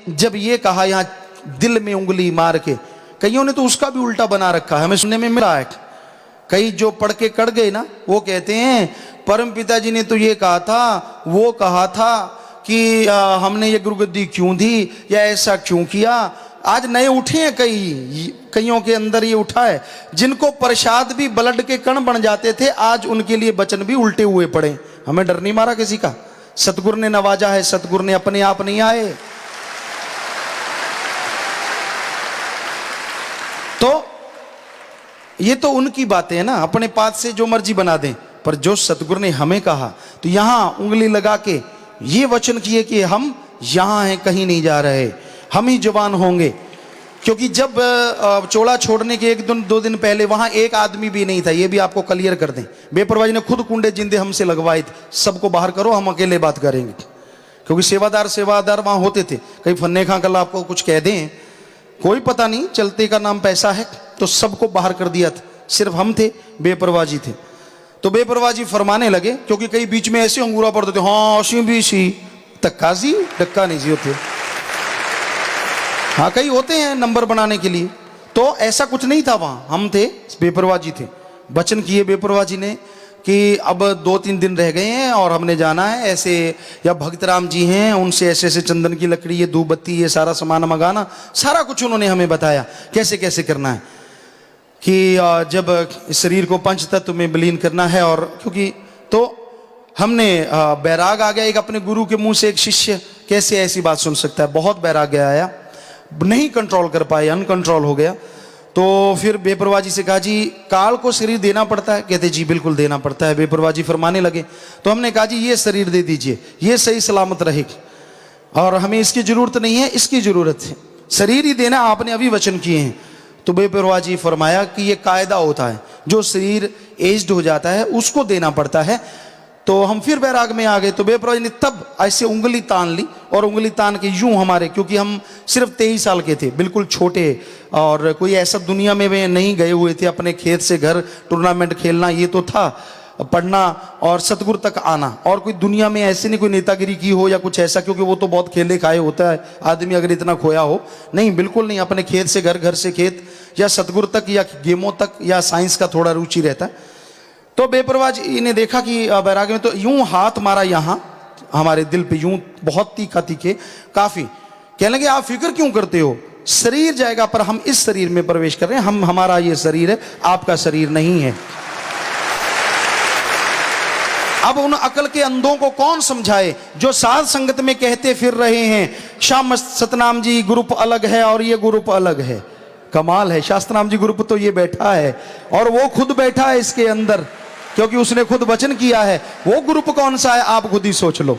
जब ये कहा यहाँ दिल में उंगली मार के, कईयों ने तो उसका भी उल्टा बना रखा है, हमें सुनने में मिला है। कई जो पढ़ के कड़ गए ना, वो कहते हैं परम पिताजी ने तो ये कहा था, वो कहा था कि हमने ये गुरुगद्दी क्यों दी या ऐसा क्यों किया। आज नए उठे हैं, कईयों के अंदर ये उठा है, जिनको प्रसाद भी ब्लड के कण बन जाते थे, आज उनके लिए वचन भी उल्टे हुए पड़े। हमें डर नहीं मारा किसी का, सतगुरु ने नवाजा है, सतगुरु ने अपने आप नहीं आए। तो ये तो उनकी बातें हैं ना, अपने पास से जो मर्जी बना दें, पर जो सतगुरु ने हमें कहा, तो यहां उंगली लगा के ये वचन किए कि हम यहां हैं, कहीं नहीं जा रहे, हम ही जवान होंगे। क्योंकि जब चोला छोड़ने के 1-2 दिन पहले वहां एक आदमी भी नहीं था, ये भी आपको क्लियर कर दें। बेपरवाही ने खुद कुंडे जिंदे हमसे लगवाए थे, सबको बाहर करो, हम अकेले बात करेंगे। क्योंकि सेवादार वहां होते थे, कहीं फन्ने खां कल आपको कुछ कह दें, कोई पता नहीं, चलते का नाम पैसा है, तो सबको बाहर कर दिया था, सिर्फ हम थे, बेपरवाजी थे। तो बेपरवाजी फरमाने लगे, क्योंकि कई बीच में ऐसे अंगूरा पड़ते थे, हाँ असी भी सी तक्का जी डक्का नहीं जी होते, हाँ कई होते हैं नंबर बनाने के लिए। तो ऐसा कुछ नहीं था वहां, हम थे, बेपरवाजी थे। वचन किए बेपरवाजी ने कि अब 2-3 दिन रह गए हैं और हमने जाना है ऐसे, या भक्त राम जी हैं, उनसे ऐसे ऐसे चंदन की लकड़ी, ये धूप बत्ती, ये सारा सामान मंगाना, सारा कुछ उन्होंने हमें बताया कैसे कैसे करना है। कि जब शरीर को पंच तत्व में विलीन करना है, और क्योंकि तो हमने बैराग आ गया एक अपने गुरु के मुंह से, एक शिष्य कैसे ऐसी बात सुन सकता है, बहुत बैराग आया, नहीं कंट्रोल कर पाए, अनकंट्रोल हो गया। तो फिर बेपरवाजी से कहा, जी काल को शरीर देना पड़ता है? कहते जी बिल्कुल देना पड़ता है। बेपरवाजी फरमाने लगे, तो हमने कहा जी ये शरीर दे दीजिए, ये सही सलामत रहेगी, और हमें इसकी जरूरत नहीं है, इसकी जरूरत है, शरीर ही देना, आपने अभी वचन किए हैं। तो बेपरवाजी फरमाया कि ये कायदा होता है, जो शरीर एज्ड हो जाता है उसको देना पड़ता है। तो हम फिर बैराग में आ गए। तो बेपरवाजी ने तब ऐसे उंगली तान ली, और उंगली तान के यूं हमारे, क्योंकि हम सिर्फ 23 साल के थे, बिल्कुल छोटे, और कोई ऐसा दुनिया में वे नहीं गए हुए थे, अपने खेत से घर टूर्नामेंट खेलना ये तो था, पढ़ना और सतगुरु तक आना, और कोई दुनिया में ऐसे नहीं कोई नेतागिरी की हो या कुछ ऐसा, क्योंकि वो तो बहुत खेले खाए होता है आदमी अगर इतना खोया हो। नहीं, बिल्कुल नहीं, अपने खेत से घर, घर से खेत, या सतगुरु तक, या गेमों तक, या साइंस का थोड़ा रुचि रहता है। तो बेपरवाजी ने देखा कि बैराग में, तो यूं हाथ मारा यहाँ हमारे दिल पे, यूं बहुत तीखा तीखे काफी। कहने लगे आप फिक्र क्यों करते हो, शरीर जाएगा, पर हम इस शरीर में प्रवेश कर रहे हैं, हमारा ये शरीर है, आपका शरीर नहीं है। अब उन अकल के अंधों को कौन समझाए जो साध संगत में कहते फिर रहे हैं श्याम सतनाम जी ग्रुप अलग है और ये ग्रुप अलग है। कमाल है, शास्त्रनाम जी ग्रुप तो ये बैठा है, और वो खुद बैठा है इसके अंदर, क्योंकि उसने खुद वचन किया है। वो ग्रुप कौन सा है आप खुद ही सोच लो।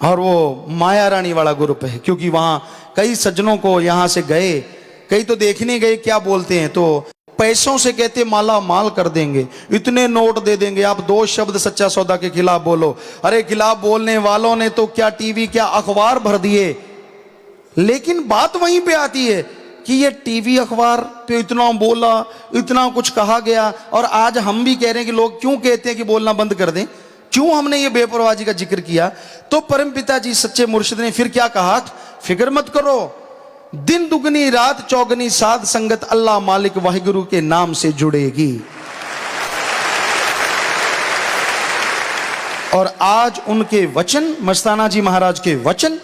और वो माया रानी वाला ग्रुप है, क्योंकि वहां कई सज्जनों को यहां से गए, कई तो देखने गए, क्या बोलते हैं, तो पैसों से कहते माला माल कर देंगे, इतने नोट दे देंगे, आप 2 शब्द सच्चा सौदा के खिलाफ बोलो। अरे खिलाफ बोलने वालों ने तो क्या टीवी, क्या अखबार भर दिए। लेकिन बात वहीं पे आती है कि ये टीवी अखबार पे इतना बोला, इतना कुछ कहा गया, और आज हम भी कह रहे हैं कि लोग क्यों कहते हैं कि बोलना बंद कर दें, क्यों हमने ये बेपरवाही का जिक्र किया। तो परमपिता जी सच्चे मुर्शिद ने फिर क्या कहा, फिक्र मत करो, दिन दुगनी रात चौगनी साध संगत अल्लाह मालिक वाहिगुरु के नाम से जुड़ेगी। और आज उनके वचन, मस्ताना जी महाराज के वचन,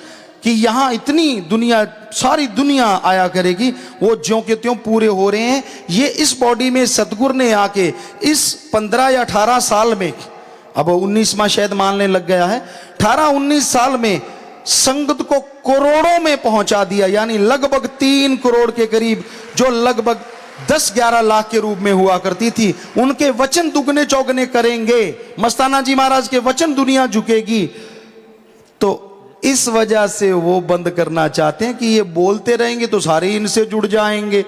कि यहां इतनी दुनिया, सारी दुनिया आया करेगी, वो ज्यों के त्यों पूरे हो रहे हैं। ये इस बॉडी में सतगुरु ने आके इस 15 या 18 साल में, अब 19वां शायद मानने लग गया है, 18-19 साल में संगत को करोड़ों में पहुंचा दिया, यानी लगभग 3 करोड़ के करीब, जो लगभग 10-11 लाख के रूप में हुआ करती थी, उनके वचन दुगने चौगने करेंगे। मस्ताना जी महाराज के वचन दुनिया झुकेगी। तो इस वजह से वो बंद करना चाहते हैं कि ये बोलते रहेंगे तो सारे इनसे जुड़ जाएंगे,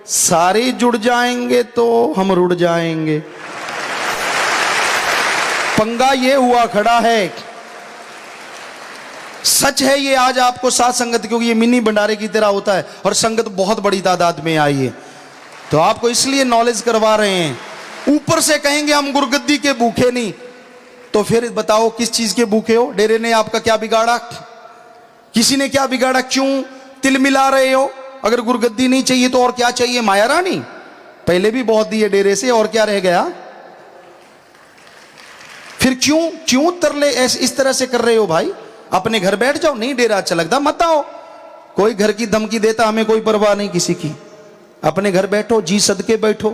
सारे जुड़ जाएंगे तो हम रुड़ जाएंगे। पंगा ये हुआ खड़ा है, सच है ये आज आपको साथ संगत, क्योंकि ये मिनी भंडारे की तरह होता है और संगत बहुत बड़ी तादाद में आई है, तो आपको इसलिए नॉलेज करवा रहे हैं। ऊपर से कहेंगे हम गुरगद्दी के भूखे नहीं, तो फिर बताओ किस चीज के भूखे हो। डेरे ने आपका क्या बिगाड़ा, किसी ने क्या बिगाड़ा, क्यों तिल मिला रहे हो? अगर गुरगद्दी नहीं चाहिए तो और क्या चाहिए? माया रानी पहले भी बहुत दिए डेरे से, और क्या रह गया? फिर क्यों क्यों तरले ऐसे इस तरह से कर रहे हो भाई? अपने घर बैठ जाओ। नहीं डेरा अच्छा लगता मत आओ। कोई घर की धमकी देता, हमें कोई परवाह नहीं किसी की। अपने घर बैठो, जी सदके बैठो,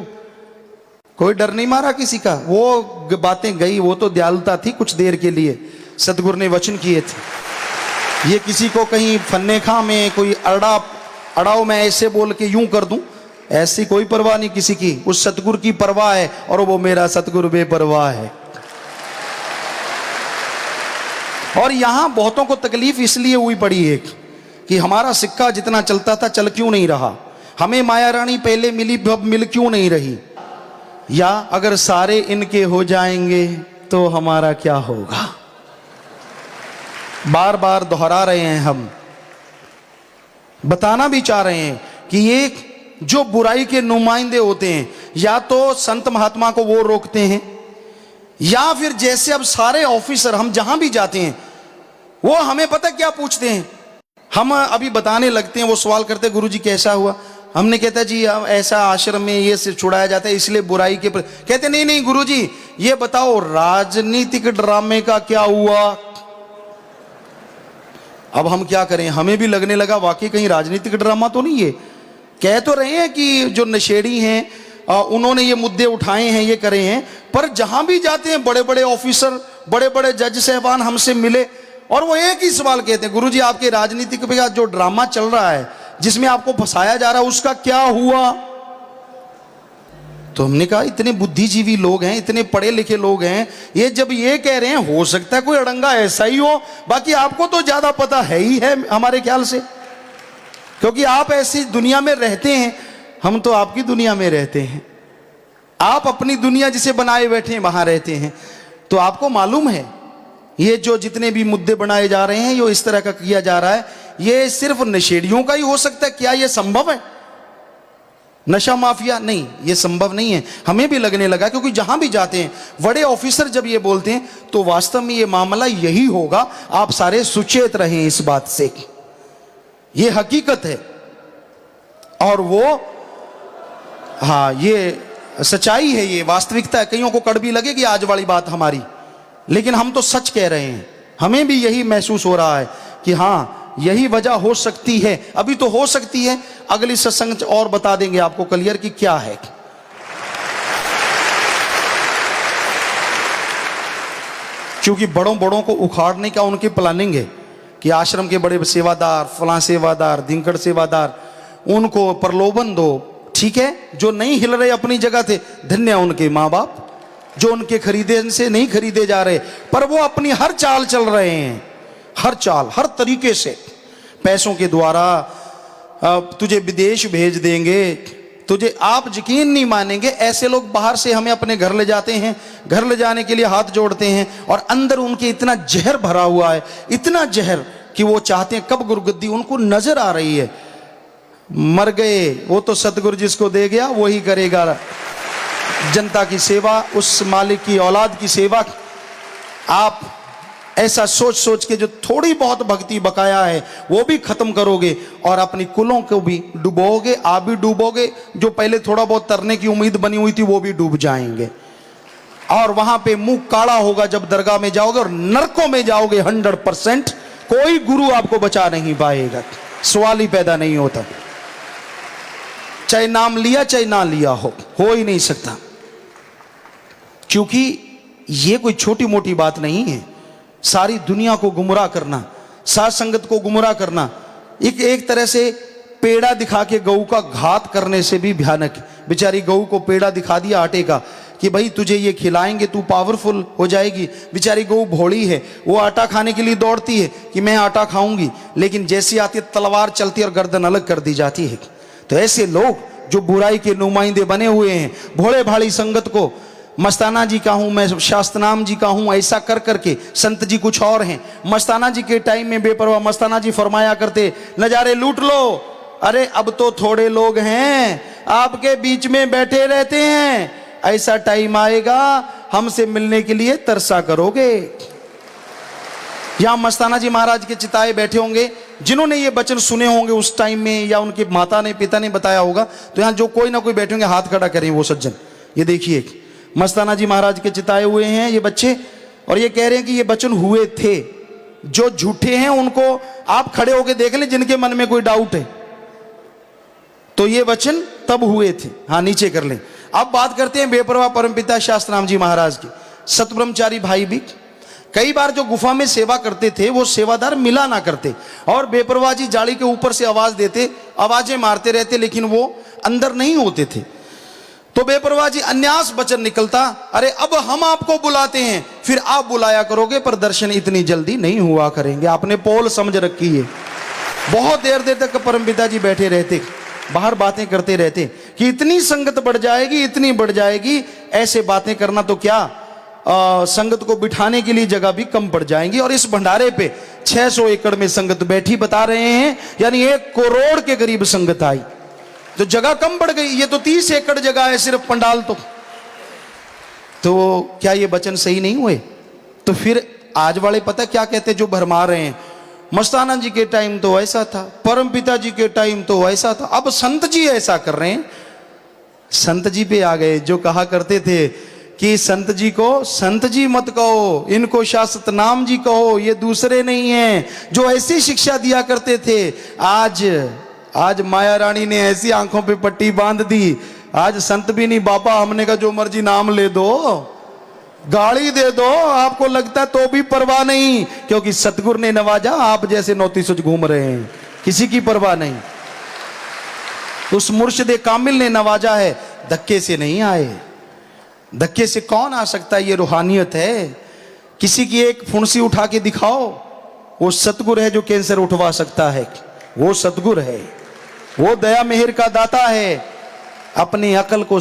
कोई डर नहीं मारा किसी का। वो बातें गई, वो तो दयालुता थी कुछ देर के लिए, सतगुरु ने वचन किए थे। ये किसी को कहीं फन्ने खा में कोई अड़ाओ मैं ऐसे बोल के यूं कर दूं, ऐसी कोई परवाह नहीं किसी की। उस सतगुरु की परवाह है, और वो मेरा सतगुरु बेपरवाह है। और यहां बहुतों को तकलीफ इसलिए हुई पड़ी है कि हमारा सिक्का जितना चलता था चल क्यों नहीं रहा? हमें माया रानी पहले मिली, अब मिल क्यों नहीं रही? या अगर सारे इनके हो जाएंगे तो हमारा क्या होगा? बार बार दोहरा रहे हैं हम, बताना भी चाह रहे हैं कि ये जो बुराई के नुमाइंदे होते हैं, या तो संत महात्मा को वो रोकते हैं, या फिर जैसे अब सारे ऑफिसर हम जहां भी जाते हैं वो हमें पता क्या पूछते हैं, हम अभी बताने लगते हैं, वो सवाल करते हैं गुरुजी कैसा हुआ? हमने कहता जी ऐसा आश्रम में ये सिर छुड़ाया जाता है इसलिए बुराई के कहते नहीं नहीं गुरुजी ये बताओ राजनीतिक ड्रामे का क्या हुआ? अब हम क्या करें, हमें भी लगने लगा वाकई कहीं राजनीतिक ड्रामा तो नहीं है। कह तो रहे हैं कि जो नशेड़ी हैं उन्होंने ये मुद्दे उठाए हैं, ये करे हैं, पर जहां भी जाते हैं बड़े बड़े ऑफिसर, बड़े बड़े जज साहबान हमसे मिले और वो एक ही सवाल कहते हैं, गुरुजी आपके राजनीतिक पे जो ड्रामा चल रहा है जिसमें आपको फंसाया जा रहा है उसका क्या हुआ? तो हमने कहा इतने बुद्धिजीवी लोग हैं, इतने पढ़े लिखे लोग हैं, ये जब ये कह रहे हैं हो सकता है कोई अड़ंगा ऐसा ही हो, बाकी आपको तो ज्यादा पता है ही है हमारे ख्याल से, क्योंकि आप ऐसी दुनिया में रहते हैं, हम तो आपकी दुनिया में रहते हैं। आप अपनी दुनिया जिसे बनाए बैठे हैं वहां रहते हैं, तो आपको मालूम है ये जो जितने भी मुद्दे बनाए जा रहे हैं, ये इस तरह का किया जा रहा है, ये सिर्फ नशेड़ियों का ही हो सकता है। क्या ये संभव है? नशा माफिया नहीं, ये संभव नहीं है। हमें भी लगने लगा, क्योंकि जहां भी जाते हैं बड़े ऑफिसर जब ये बोलते हैं तो वास्तव में ये मामला यही होगा। आप सारे सुचेत रहें इस बात से, ये हकीकत है और वो हाँ ये सच्चाई है, ये वास्तविकता है। कईयों को कड़वी लगेगी आज वाली बात हमारी, लेकिन हम तो सच कह रहे हैं। हमें भी यही महसूस हो रहा है कि हाँ यही वजह हो सकती है। अभी तो हो सकती है, अगली सत्संग और बता देंगे आपको क्लियर कि क्या है। क्योंकि बड़ों बड़ों को उखाड़ने का उनकी प्लानिंग है कि आश्रम के बड़े सेवादार, फलां सेवादार, धिंकड़ सेवादार, उनको प्रलोभन दो। ठीक है, जो नहीं हिल रहे अपनी जगह थे, धन्य उनके माँ बाप जो उनके खरीदे से नहीं खरीदे जा रहे, पर वो अपनी हर चाल चल रहे हैं, हर चाल, हर तरीके से। पैसों के द्वारा तुझे विदेश भेज देंगे, तुझे, आप यकीन नहीं मानेंगे, ऐसे लोग बाहर से हमें अपने घर ले जाते हैं, घर ले जाने के लिए हाथ जोड़ते हैं और अंदर उनके इतना जहर भरा हुआ है, इतना जहर कि वो चाहते हैं कब गुरुगद्दी उनको नजर आ रही है। मर गए वो तो सतगुरु जिसको दे गया वही करेगा जनता की सेवा, उस मालिक की औलाद की सेवा। आप ऐसा सोच सोच के जो थोड़ी बहुत भक्ति बकाया है वो भी खत्म करोगे और अपनी कुलों को भी डुबोगे, आप भी डूबोगे। जो पहले थोड़ा बहुत तरने की उम्मीद बनी हुई थी वो भी डूब जाएंगे और वहां पे मुंह काला होगा जब दरगाह में जाओगे और नरकों में जाओगे 100%। कोई गुरु आपको बचा नहीं पाएगा, सवाल ही पैदा नहीं होता। चाहे नाम लिया चाहे ना लिया हो ही नहीं सकता, क्योंकि ये कोई छोटी मोटी बात नहीं है। सारी दुनिया को गुमराह करना, साथ संगत को गुमराह करना, एक तरह से पेड़ा दिखा के गऊ का घात करने से भी भयानक। बेचारी गऊ को पेड़ा दिखा दिया आटे का कि भाई तुझे ये खिलाएंगे तू पावरफुल हो जाएगी। बेचारी गऊ भोली है, वो आटा खाने के लिए दौड़ती है कि मैं आटा खाऊंगी, लेकिन जैसी आती है तलवार चलती है और गर्दन अलग कर दी जाती है। तो ऐसे लोग जो बुराई के नुमाइंदे बने हुए हैं, भोले भाली संगत को मस्ताना जी का हूं मैं, शास्त्रनाम जी का हूं, ऐसा कर करके, संत जी कुछ और हैं। मस्ताना जी के टाइम में बेपरवाह मस्ताना जी फरमाया करते, नजारे लूट लो। अरे अब तो थोड़े लोग हैं आपके बीच में बैठे रहते हैं, ऐसा टाइम आएगा हमसे मिलने के लिए तरसा करोगे। यहाँ मस्ताना जी महाराज के चिताए बैठे होंगे, जिन्होंने ये वचन सुने होंगे उस टाइम में, या उनके माता ने पिता ने बताया होगा, तो यहाँ जो कोई ना कोई बैठे होंगे हाथ खड़ा करें वो सज्जन। ये देखिए मस्ताना जी महाराज के चिताए हुए हैं ये बच्चे, और ये कह रहे हैं कि ये वचन हुए थे। जो झूठे हैं उनको आप खड़े होकर देख लें, जिनके मन में कोई डाउट है, तो ये वचन तब हुए थे। हाँ, नीचे कर लें। अब बात करते हैं बेपरवाह परमपिता शास्त्राम जी महाराज की। सतब्रह्मचारी भाई भी कई बार जो गुफा में सेवा करते थे वो सेवादार मिला ना करते, और बेपरवाह जी जाली के ऊपर से आवाज देते, आवाजें मारते रहते, लेकिन वो अंदर नहीं होते थे। तो बेपरवाह जी अन्यास वचन निकलता, अरे अब हम आपको बुलाते हैं, फिर आप बुलाया करोगे, पर दर्शन इतनी जल्दी नहीं हुआ करेंगे। आपने पोल समझ रखी है। बहुत देर देर तक परमपिता जी बैठे रहते, बाहर बातें करते रहते कि इतनी संगत बढ़ जाएगी, इतनी बढ़ जाएगी, ऐसे बातें करना तो क्या, संगत को बिठाने के लिए जगह भी कम पड़ जाएंगी। और इस भंडारे पे 600 एकड़ में संगत बैठी बता रहे हैं, यानी 1 करोड़ के करीब संगत आई, तो जगह कम पड़ गई। ये तो 30 एकड़ जगह है सिर्फ पंडाल। तो क्या ये वचन सही नहीं हुए? तो फिर आज वाले पता क्या कहते, जो भरमा रहे हैं, मस्ताना जी के टाइम तो ऐसा था, परम पिता जी के टाइम तो ऐसा था, अब संत जी ऐसा कर रहे हैं। संत जी पे आ गए, जो कहा करते थे कि संत जी को संत जी मत कहो, इनको शाश्वत नाम जी कहो, ये दूसरे नहीं हैं, जो ऐसी शिक्षा दिया करते थे। आज माया रानी ने ऐसी आंखों पे पट्टी बांध दी, आज संत भी नहीं बाबा, हमने कहा जो मर्जी नाम ले दो, गाड़ी दे दो, आपको लगता है तो भी परवाह नहीं, क्योंकि सतगुरु ने नवाजा, आप जैसे नौतीसुच घूम रहे हैं, किसी की परवाह नहीं। उस मुर्शिद कामिल ने नवाजा है, धक्के से नहीं आए। धक्के से कौन आ सकता है? ये रूहानियत है। किसी की एक फुंसी उठा के दिखाओ, वो सतगुरु है जो कैंसर उठवा सकता है, वो सतगुरु है, वो दया मेहर का दाता है। अपनी अकल को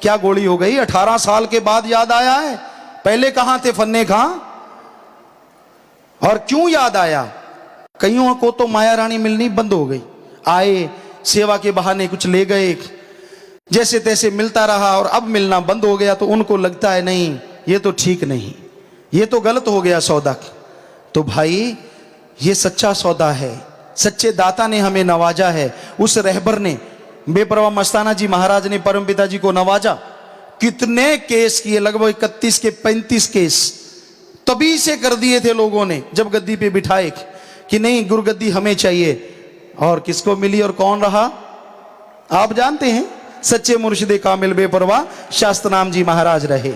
क्या गोली हो गई, 18 साल के बाद याद आया है? पहले कहां थे फन्ने खां? और क्यों याद आया? कईयों को तो माया रानी मिलनी बंद हो गई, आए सेवा के बहाने कुछ ले गए, जैसे तैसे मिलता रहा, और अब मिलना बंद हो गया, तो उनको लगता है नहीं ये तो ठीक नहीं, ये तो गलत हो गया सौदा। तो भाई ये सच्चा सौदा है, सच्चे दाता ने हमें नवाजा है। उस रहबर ने, बेपरवाह मस्ताना जी महाराज ने परमपिता जी को नवाजा। कितने केस किए, लगभग 31 के 35 केस तभी से कर दिए थे लोगों ने, जब गद्दी पे बिठाए कि नहीं गुरुगद्दी हमें चाहिए। और किसको मिली और कौन रहा आप जानते हैं, सच्चे मुर्शिदे कामिल बेपरवाह शास्त्रनाम जी महाराज रहे।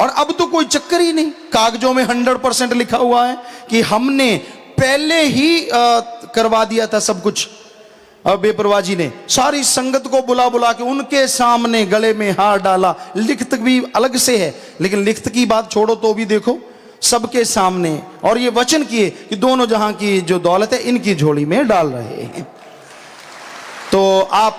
और अब तो कोई चक्कर ही नहीं, कागजों में 100% लिखा हुआ है कि हमने पहले ही करवा दिया था सब कुछ। अब बेपरवाह जी ने सारी संगत को बुला बुला के उनके सामने गले में हार डाला। लिखत भी अलग से है, लेकिन लिखत की बात छोड़ो तो भी देखो सबके सामने, और ये वचन किए कि दोनों जहां की जो दौलत है इनकी झोली में डाल रहे हैं। तो आप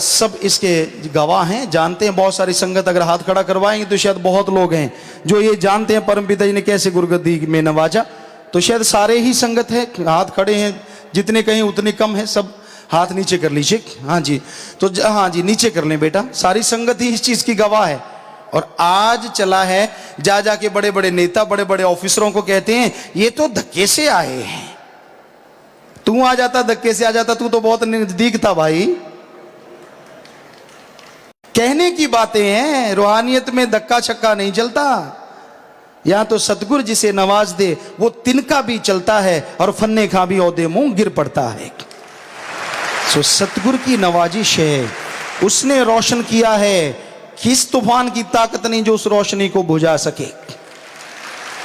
सब इसके गवाह हैं, जानते हैं। बहुत सारी संगत अगर हाथ खड़ा करवाएंगे तो शायद बहुत लोग हैं जो ये जानते हैं परमपिता जी ने कैसे गुरुगद्दी में नवाजा। तो शायद सारे ही संगत है, हाथ खड़े हैं, जितने कहीं उतने कम है। सब हाथ नीचे कर लीजिए। हाँ जी, तो हाँ जी नीचे कर लें बेटा, सारी संगत ही इस चीज की गवाह है। और आज चला है, जा जाके बड़े बड़े नेता बड़े बड़े ऑफिसरों को कहते हैं ये तो धक्के से आए हैं। तू आ जाता, धक्के से आ जाता, तू तो बहुत नजदीक था भाई। कहने की बातें हैं, रूहानियत में धक्का छक्का नहीं चलता। यहां तो सतगुरु जिसे नवाज दे वो तिनका भी चलता है, और फन्ने खां भी औदे मुंह गिर पड़ता है। सो सतगुरु की नवाजिश है, उसने रोशन किया है। किस तूफान की ताकत नहीं जो उस रोशनी को बुझा सके।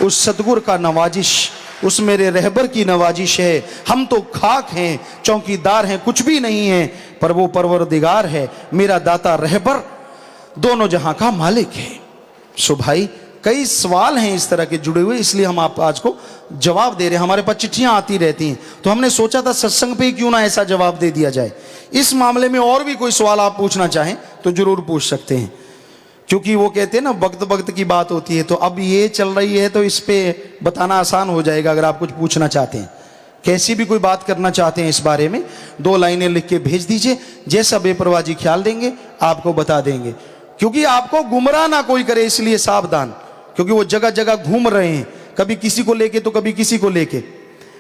उस सतगुरु का नवाजिश, उस मेरे रहबर की नवाजिश है। हम तो खाक हैं, चौकीदार हैं, कुछ भी नहीं है, पर वो परवरदिगार है, मेरा दाता रहबर, दोनों जहां का मालिक है। सो भाई कई सवाल हैं इस तरह के जुड़े हुए, इसलिए हम आप आज को जवाब दे रहे हैं। हमारे पास चिट्ठियां आती रहती हैं, तो हमने सोचा था सत्संग पे क्यों ना ऐसा जवाब दे दिया जाए। इस मामले में और भी कोई सवाल आप पूछना चाहें तो जरूर पूछ सकते हैं, क्योंकि वो कहते हैं ना वक्त वक्त की बात होती है। तो अब ये चल रही है तो इस पे बताना आसान हो जाएगा। अगर आप कुछ पूछना चाहते हैं, कैसी भी कोई बात करना चाहते हैं इस बारे में, 2 लाइनें लिख के भेज दीजिए। जैसा बेपरवाह जी ख्याल देंगे आपको बता देंगे, क्योंकि आपको गुमराह ना कोई करे, इसलिए सावधान। क्योंकि वो जगह जगह घूम रहे हैं, कभी किसी को लेके तो कभी किसी को लेके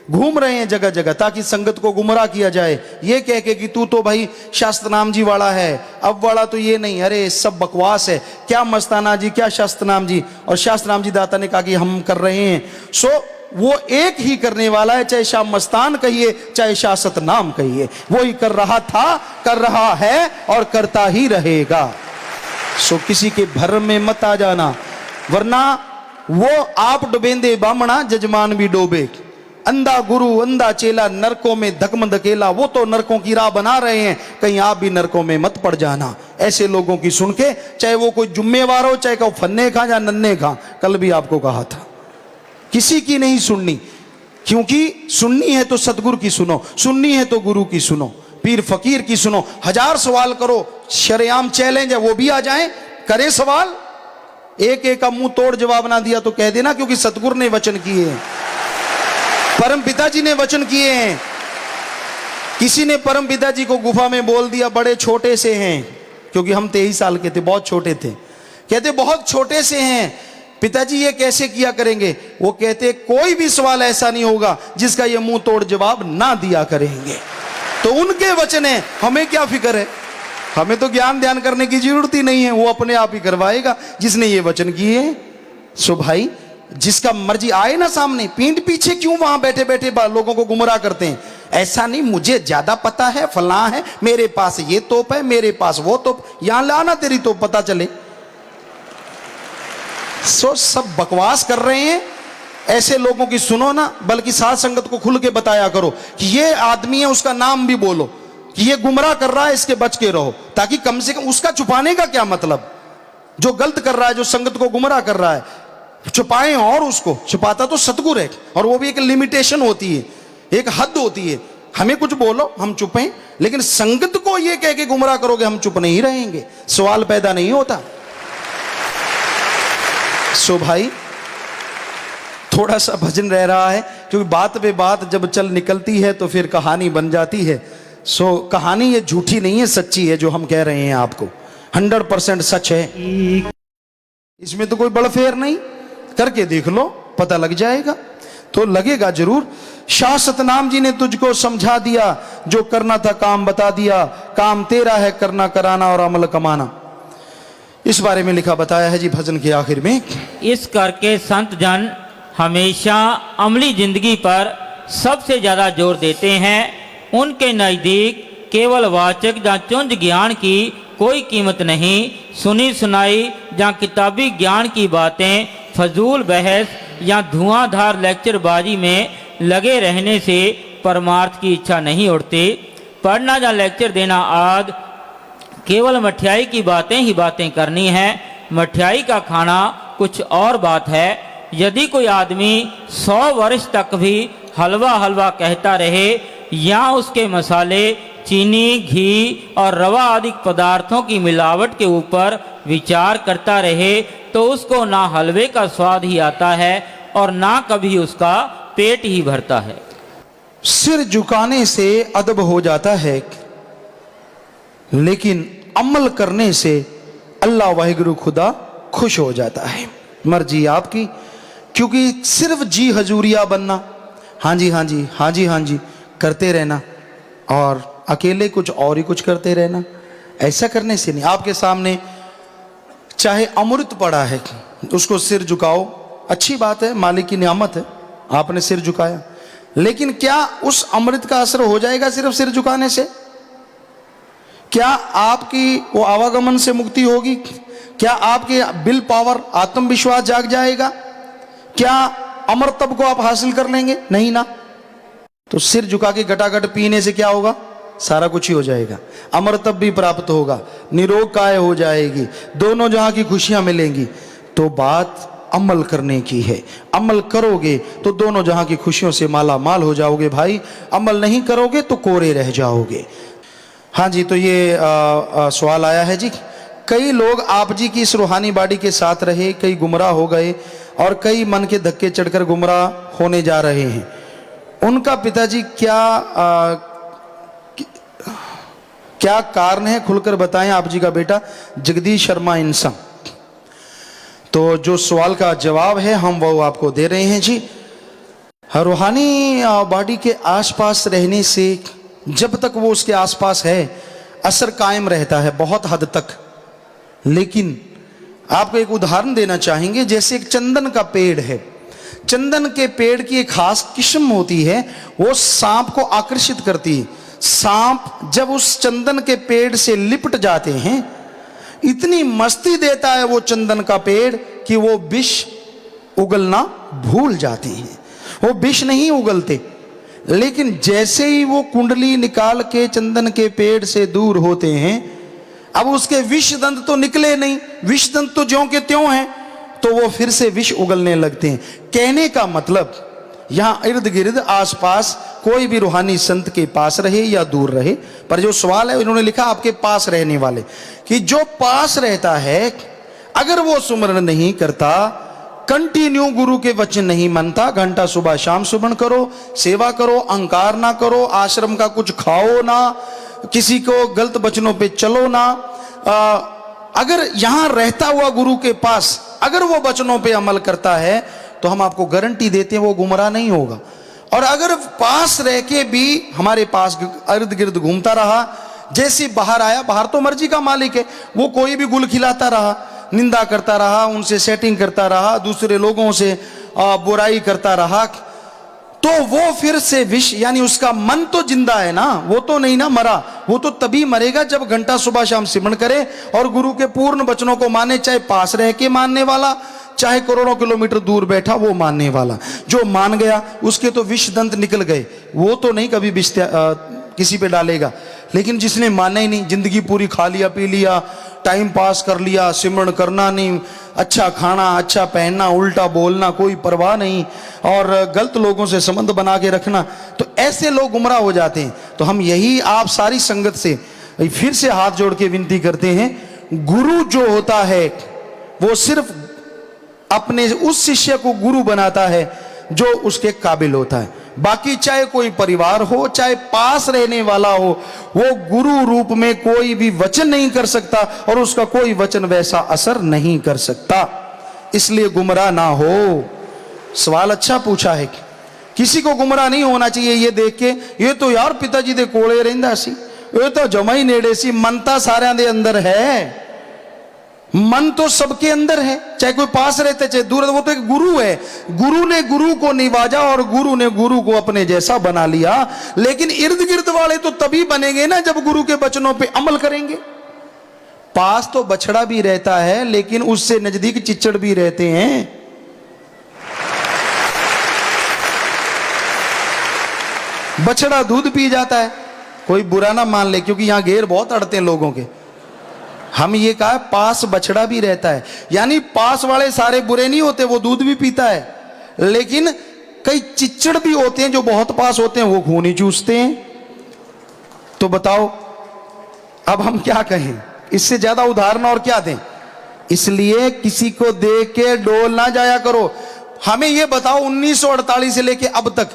घूम रहे हैं जगह जगह, ताकि संगत को गुमराह किया जाए, ये कह के कि तू तो भाई शास्त्र नाम जी वाला है, अब वाला तो ये नहीं। अरे सब बकवास है, क्या मस्ताना जी, क्या शास्त्र नाम जी। और शास्त्र नाम जी दाता ने कहा कि हम कर रहे हैं, सो वो एक ही करने वाला है, चाहे शाह मस्तान कहिए चाहे शाह सतनाम कहिए, वो ही कर रहा था, कर रहा है और करता ही रहेगा। सो किसी के भ्रम में मत आ जाना, वरना वो आप डुबेंदे बामणा जजमान भी डोबे। अंधा गुरु अंधा चेला नरकों में धकम धकेला, वो तो नरकों की राह बना रहे हैं, कहीं आप भी नरकों में मत पड़ जाना। ऐसे लोगों की सुन के, चाहे वो कोई जुम्मेवार हो, चाहे को फन्ने खा या नन्ने खा, कल भी आपको कहा था किसी की नहीं सुननी, क्योंकि सुननी है तो सतगुरु की सुनो, सुननी है तो गुरु की सुनो, पीर फकीर की सुनो। 1000 सवाल करो, शरेआम चैलेंज है, वो भी आ जाए करे सवाल, एक एक का मुंह तोड़ जवाब ना दिया तो कह देना, क्योंकि सतगुरु ने वचन किए हैं, परम पिताजी ने वचन किए हैं। किसी ने परम पिताजी को गुफा में बोल दिया बड़े छोटे से हैं, क्योंकि हम 23 साल के थे, बहुत छोटे थे, कहते बहुत छोटे से हैं पिताजी, ये कैसे किया करेंगे। वो कहते कोई भी सवाल ऐसा नहीं होगा जिसका ये मुंह तोड़ जवाब ना दिया करेंगे। तो उनके वचन है, हमें क्या फिक्र है, हमें तो ज्ञान ध्यान करने की जरूरत ही नहीं है, वो अपने आप ही करवाएगा जिसने ये वचन किए हैं। सो भाई जिसका मर्जी आए ना सामने, पीठ पीछे क्यों वहां बैठे बैठे लोगों को गुमराह करते हैं। ऐसा नहीं मुझे ज्यादा पता है, फलां है, मेरे पास ये तोप है, मेरे पास वो तोप, यहां लाना तेरी तोप पता चले। सो सब बकवास कर रहे हैं, ऐसे लोगों की सुनो ना, बल्कि साथ संगत को खुल के बताया करो कि ये आदमी है, उसका नाम भी बोलो कि ये गुमराह कर रहा है, इसके बच के रहो, ताकि कम से कम उसका छुपाने का क्या मतलब, जो गलत कर रहा है, जो संगत को गुमराह कर रहा है, छुपाए। और उसको छुपाता तो सतगुरु है, और वो भी एक लिमिटेशन होती है, एक हद होती है। हमें कुछ बोलो हम चुप हैं, लेकिन संगत को ये कह के गुमराह करोगे हम चुप नहीं रहेंगे, सवाल पैदा नहीं होता। सो भाई थोड़ा सा भजन रह रहा है, क्योंकि बात पे बात जब चल निकलती है तो फिर कहानी बन जाती है। सो कहानी ये झूठी नहीं है, सच्ची है, जो हम कह रहे हैं आपको 100% सच है, इसमें तो कोई बड़फेर नहीं, करके देख लो पता लग जाएगा, तो लगेगा जरूर। शाह सतनाम जी ने तुझको समझा दिया, जो करना था काम बता दिया, काम तेरा है करना कराना और अमल कमाना। इस बारे में लिखा बताया है जी भजन के आखिर में। इस करके संत जन हमेशा अमली जिंदगी पर सबसे ज्यादा जोर देते हैं। उनके नज़दीक केवल वाचक या चुंज ज्ञान की कोई कीमत नहीं, सुनी सुनाई या किताबी ज्ञान की बातें, फजूल बहस या धुआंधार लेक्चरबाजी में लगे रहने से परमार्थ की इच्छा नहीं उठती। पढ़ना या लेक्चर देना आदि केवल मठियाई की बातें ही बातें करनी है, मठियाई का खाना कुछ और बात है। यदि कोई आदमी 100 वर्ष तक भी हलवा हलवा कहता रहे या उसके मसाले चीनी घी और रवा आदि पदार्थों की मिलावट के ऊपर विचार करता रहे, तो उसको ना हलवे का स्वाद ही आता है और ना कभी उसका पेट ही भरता है। सिर झुकाने से अदब हो जाता है, लेकिन अमल करने से अल्लाह वाहिगुरु खुदा खुश हो जाता है। मर्जी आपकी, क्योंकि सिर्फ जी हजूरिया बनना, हाँ जी हाँ जी हाँ जी हाँ जी करते रहना और अकेले कुछ और ही कुछ करते रहना, ऐसा करने से नहीं। आपके सामने चाहे अमृत पड़ा है, उसको सिर झुकाओ, अच्छी बात है, मालिक की नियामत है, आपने सिर झुकाया, लेकिन क्या उस अमृत का असर हो जाएगा सिर्फ सिर झुकाने से? क्या आपकी वो आवागमन से मुक्ति होगी? क्या आपके विल पावर आत्मविश्वास जाग जाएगा? क्या अमरतब को आप हासिल कर लेंगे? नहीं ना। तो सिर झुका के घटाघट पीने से क्या होगा? सारा कुछ ही हो जाएगा, अमरतब भी प्राप्त होगा, निरोग काय हो जाएगी, दोनों जहां की खुशियां मिलेंगी। तो बात अमल करने की है, अमल करोगे तो दोनों जहां की खुशियों से माला माल हो जाओगे भाई, अमल नहीं करोगे तो कोरे रह जाओगे। हाँ जी, तो ये सवाल आया है जी, कई लोग आप जी की इस रूहानी बाड़ी के साथ रहे, कई गुमराह हो गए और कई मन के धक्के चढ़कर गुमराह होने जा रहे हैं, उनका पिताजी क्या कारण है खुलकर बताएं। आप जी का बेटा जगदीश शर्मा इंसा। तो जो सवाल का जवाब है हम वो आपको दे रहे हैं जी। रूहानी बॉडी के आसपास रहने से जब तक वो उसके आसपास है असर कायम रहता है बहुत हद तक। लेकिन आपको एक उदाहरण देना चाहेंगे, जैसे एक चंदन का पेड़ है, चंदन के पेड़ की एक खास किस्म होती है, वो सांप को आकर्षित करती है। सांप जब उस चंदन के पेड़ से लिपट जाते हैं, इतनी मस्ती देता है वो चंदन का पेड़ कि वो विष उगलना भूल जाते हैं, वो विष नहीं उगलते। लेकिन जैसे ही वो कुंडली निकाल के चंदन के पेड़ से दूर होते हैं, अब उसके विष दंत तो निकले नहीं, विष दंत तो ज्यों के त्यों हैं, तो वो फिर से विष उगलने लगते हैं। कहने का मतलब यहां इर्द गिर्द आसपास कोई भी रूहानी संत के पास रहे या दूर रहे, पर जो सवाल है इन्होंने लिखा आपके पास रहने वाले, कि जो पास रहता है अगर वो सुमरण नहीं करता, कंटिन्यू गुरु के वचन नहीं मानता, घंटा सुबह शाम सुमरण करो, सेवा करो, अहंकार ना करो, आश्रम का कुछ खाओ ना, किसी को गलत वचनों पे चलो ना, अगर यहां रहता हुआ गुरु के पास अगर वो वचनों पे अमल करता है तो हम आपको गारंटी देते हैं वो गुमराह नहीं होगा। और अगर पास रह के भी हमारे पास इर्द गिर्द घूमता रहा, जैसे बाहर आया, बाहर तो मर्जी का मालिक है, वो कोई भी गुल खिलाता रहा, निंदा करता रहा, उनसे सेटिंग करता रहा, दूसरे लोगों से बुराई करता रहा, तो वो फिर से विष, यानी उसका मन तो जिंदा है ना, वो तो नहीं ना मरा, वो तो तभी मरेगा जब घंटा सुबह शाम सिमरण करे और गुरु के पूर्ण वचनों को माने, चाहे पास रह के मानने वाला, चाहे करोड़ों किलोमीटर दूर बैठा वो मानने वाला। जो मान गया उसके तो विष दंत निकल गए, वो तो नहीं कभी विष किसी पे डालेगा। लेकिन जिसने माना ही नहीं, जिंदगी पूरी खा लिया पी लिया, टाइम पास कर लिया, सिमरण करना नहीं, अच्छा खाना अच्छा पहनना, उल्टा बोलना, कोई परवाह नहीं, और गलत लोगों से संबंध बना के रखना, तो ऐसे लोग गुमराह हो जाते हैं। तो हम यही आप सारी संगत से फिर से हाथ जोड़ के विनती करते हैं, गुरु जो होता है वो सिर्फ अपने उस शिष्य को गुरु बनाता है जो उसके काबिल होता है। बाकी चाहे कोई परिवार हो, चाहे पास रहने वाला हो, वो गुरु रूप में कोई भी वचन नहीं कर सकता और उसका कोई वचन वैसा असर नहीं कर सकता। इसलिए गुमराह ना हो। सवाल अच्छा पूछा है, किसी को गुमराह नहीं होना चाहिए ये देख के, ये तो यार पिताजी दे कोले रहिंदा सी, ये तो जमा ही नेड़े सी, मनता सारियां दे अंदर है, मन तो सबके अंदर है, चाहे कोई पास रहते चाहे दूर, वो तो एक गुरु है। गुरु ने गुरु को निवाजा और गुरु ने गुरु को अपने जैसा बना लिया। लेकिन इर्द गिर्द वाले तो तभी बनेंगे ना जब गुरु के वचनों पे अमल करेंगे। पास तो बछड़ा भी रहता है लेकिन उससे नजदीक चिच्चड़ भी रहते हैं। बछड़ा दूध पी जाता है, कोई बुरा ना मान ले, क्योंकि यहां घेर बहुत अड़ते हैं लोगों के। हम ये कहा पास बछड़ा भी रहता है, यानी पास वाले सारे बुरे नहीं होते, वो दूध भी पीता है। लेकिन कई चिच्चड़ भी होते हैं जो बहुत पास होते हैं, वो खून ही चूसते हैं। तो बताओ अब हम क्या कहें, इससे ज्यादा उदाहरण और क्या दें। इसलिए किसी को देख के डोल ना जाया करो। हमें ये बताओ 1948 से लेके अब तक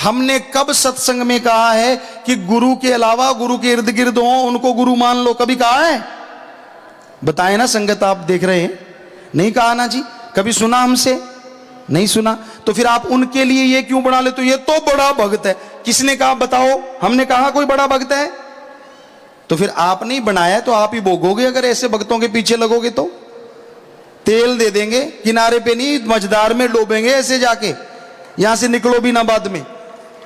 हमने कब सत्संग में कहा है कि गुरु के अलावा गुरु के इर्द गिर्द हो उनको गुरु मान लो? कभी कहा है? बताए ना, संगत आप देख रहे हैं, नहीं कहा ना जी। कभी सुना हमसे? नहीं सुना। तो फिर आप उनके लिए ये क्यों बना ले, तो ये तो बड़ा भक्त है। किसने कहा बताओ? हमने कहा कोई बड़ा भक्त है? तो फिर आप नहीं बनाया तो आप ही भोगोगे। अगर ऐसे भक्तों के पीछे लगोगे तो तेल दे देंगे, किनारे पे नहीं मझदार में डोबेंगे ऐसे जाके, यहां से निकलो भी ना बाद में।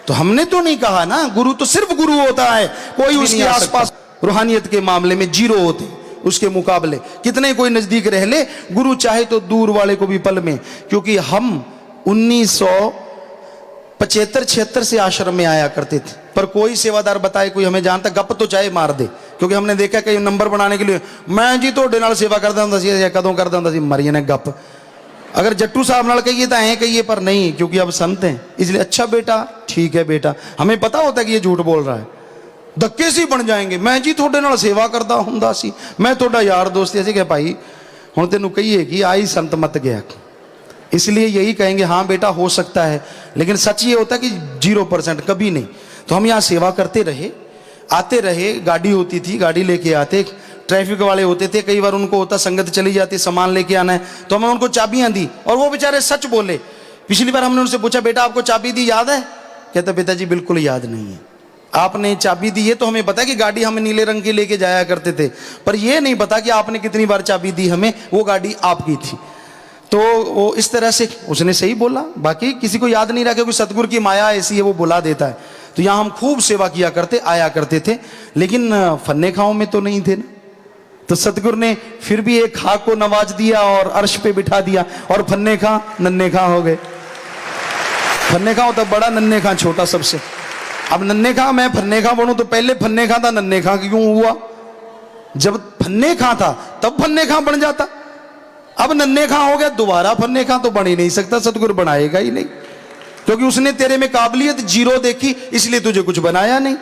तो हमने तो नहीं कहा ना, गुरु तो सिर्फ गुरु होता है, कोई उसके आसपास रूहानियत के मामले में जीरो होते। उसके मुकाबले कितने कोई नजदीक रह ले, गुरु चाहे तो दूर वाले को भी पल में। क्योंकि हम 1975-76 से आश्रम में आया करते थे, पर कोई सेवादार बताए कोई हमें जानता, गप तो चाहे मार दे। क्योंकि हमने देखा कई नंबर बनाने के लिए, मैं जी तो नाल सेवा करता हूं सी, कदों करता हूं सी, मरिए ने गप। अगर जट्टू साहब नाल कहिए तो ऐ कहिए, पर नहीं, क्योंकि अब संत हैं इसलिए अच्छा बेटा ठीक है बेटा। हमें पता होता है कि ये झूठ बोल रहा है, धक्के से बन जाएंगे। मैं जी थोड़े नाल सेवा करता हुंदा सी, मैं थोड़ा यार दोस्त ऐसे कह भाई हुण तेनू कहिए कि आई संत मत गया। इसलिए यही कहेंगे हाँ बेटा हो सकता है, लेकिन सच ये होता है कि 0% कभी नहीं। तो हम यहाँ सेवा करते रहे, आते रहे, गाड़ी होती थी, गाड़ी लेके आते, ट्रैफिक वाले होते थे, कई बार उनको होता संगत चली जाती, सामान लेके आना है, तो हमें उनको चाबियां दी और वो बेचारे सच बोले। पिछली बार हमने उनसे पूछा, बेटा आपको चाबी दी याद है? कहता पिताजी बिल्कुल याद नहीं है। आपने चाबी दी है तो हमें पता है कि गाड़ी हम नीले रंग की लेके जाया करते थे, पर ये नहीं पता कि आपने कितनी बार चाबी दी हमें, वो गाड़ी आपकी थी। तो वो इस तरह से उसने सही बोला, बाकी किसी को याद नहीं रहा, क्योंकि सतगुरु की माया ऐसी है, वो बुला देता है। तो यहाँ हम खूब सेवा किया करते, आया करते थे, लेकिन फन्ने खाओं में तो नहीं थे ना। तो सतगुरु ने फिर भी एक खाक को नवाज दिया और अर्श पे बिठा दिया, और फन्ने खा नन्हे खा हो गए। फन्ने खा तब बड़ा, नन्हे खा छोटा सबसे। अब नन्हे खा मैं फन्ने खा बनूं, तो पहले फन्ने खा था, नन्हे खा क्यों हुआ? जब फन्ने खा था तब फन्ने खा बन जाता, अब नन्हे खा हो गया, दोबारा फन्ने खा तो बन ही नहीं सकता, सतगुरु बनाएगा ही नहीं, क्योंकि उसने तेरे में काबिलियत जीरो देखी, इसलिए तुझे कुछ बनाया नहीं।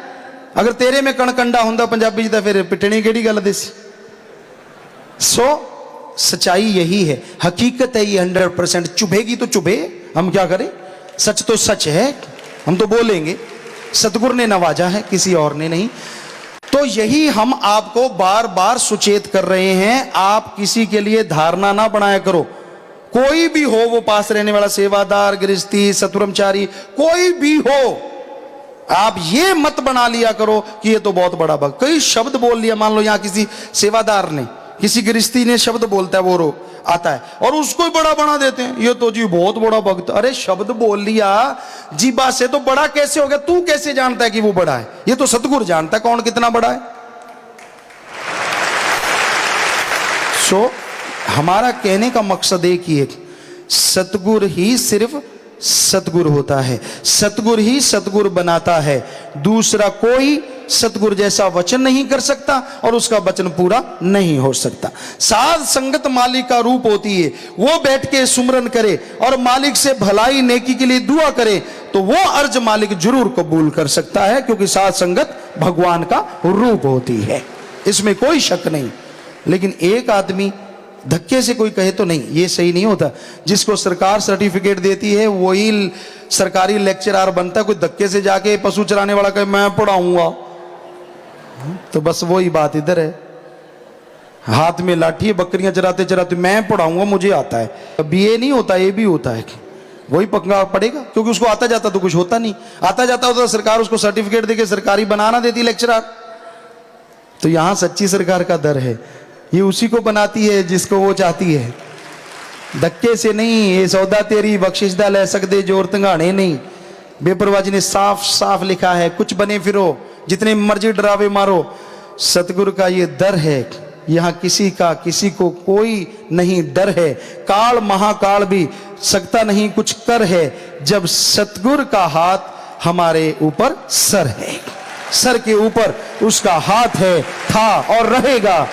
अगर तेरे में कणकंडा होंदा पंजाबी जी, फिर पिटनी केड़ी गल देसी। सो सच्चाई यही है, हकीकत है ये 100%। चुभेगी तो चुभे, हम क्या करें, सच तो सच है, हम तो बोलेंगे। सतगुरु ने नवाजा है, किसी और ने नहीं। तो यही हम आपको बार बार सुचेत कर रहे हैं, आप किसी के लिए धारणा ना बनाया करो। कोई भी हो, वो पास रहने वाला सेवादार, गृहस्थी, सतब्रह्मचारी, कोई भी हो, आप ये मत बना लिया करो कि ये तो बहुत बड़ा भक्त। कई शब्द बोल लिया, मान लो यहाँ किसी सेवादार ने, किसी गृहस्थी ने शब्द बोलता है, वो आता है और उसको ही बड़ा बना देते हैं, ये तो जी बहुत बड़ा भक्त। अरे शब्द बोल लिया जीबा से तो बड़ा कैसे हो गया? तू कैसे जानता है कि वो बड़ा है? ये तो सतगुरु जानता है कौन कितना बड़ा है। सो हमारा कहने का मकसद एक ही है, सतगुरु ही सिर्फ सतगुरु होता है, सतगुरु ही सतगुरु बनाता है। दूसरा कोई सतगुरु जैसा वचन नहीं कर सकता और उसका वचन पूरा नहीं हो सकता। साध संगत मालिक का रूप होती है, वो बैठ के सुमरन करे और मालिक से भलाई नेकी के लिए दुआ करे तो वो अर्ज मालिक जरूर कबूल कर सकता है, क्योंकि साध संगत भगवान का रूप होती है, इसमें कोई शक नहीं। लेकिन एक आदमी धक्के से कोई कहे तो नहीं, ये सही नहीं होता। जिसको सरकार सर्टिफिकेट देती है वही सरकारी लेक्चरर बनता है। कोई धक्के से जाके पशु चराने वाला कहे मैं पढ़ाऊंगा, तो बस वही बात इधर है, हाथ में लाठी है, बकरियां चराते चराते मैं पढ़ाऊंगा मुझे आता है। अब ये नहीं होता, ये भी होता है, वही पक्का पड़ेगा, क्योंकि उसको आता जाता तो कुछ होता नहीं। आता जाता होता सरकार उसको सर्टिफिकेट देके सरकारी बनाना देती लेक्चरर। तो यहां सच्ची सरकार का दर है, ये उसी को बनाती है जिसको वो चाहती है, धक्के से नहीं। ये सौदा तेरी बख्शिशदा ले सकते जोर तंगाने नहीं। बेपरवाजी ने साफ साफ लिखा है, कुछ बने फिरो, जितने मर्जी डरावे मारो। सतगुरु का ये दर है, यहां किसी का किसी को कोई नहीं डर है। काल महाकाल भी सकता नहीं कुछ कर है, जब सतगुरु का हाथ हमारे ऊपर सर है, सर के ऊपर उसका हाथ है, था और रहेगा।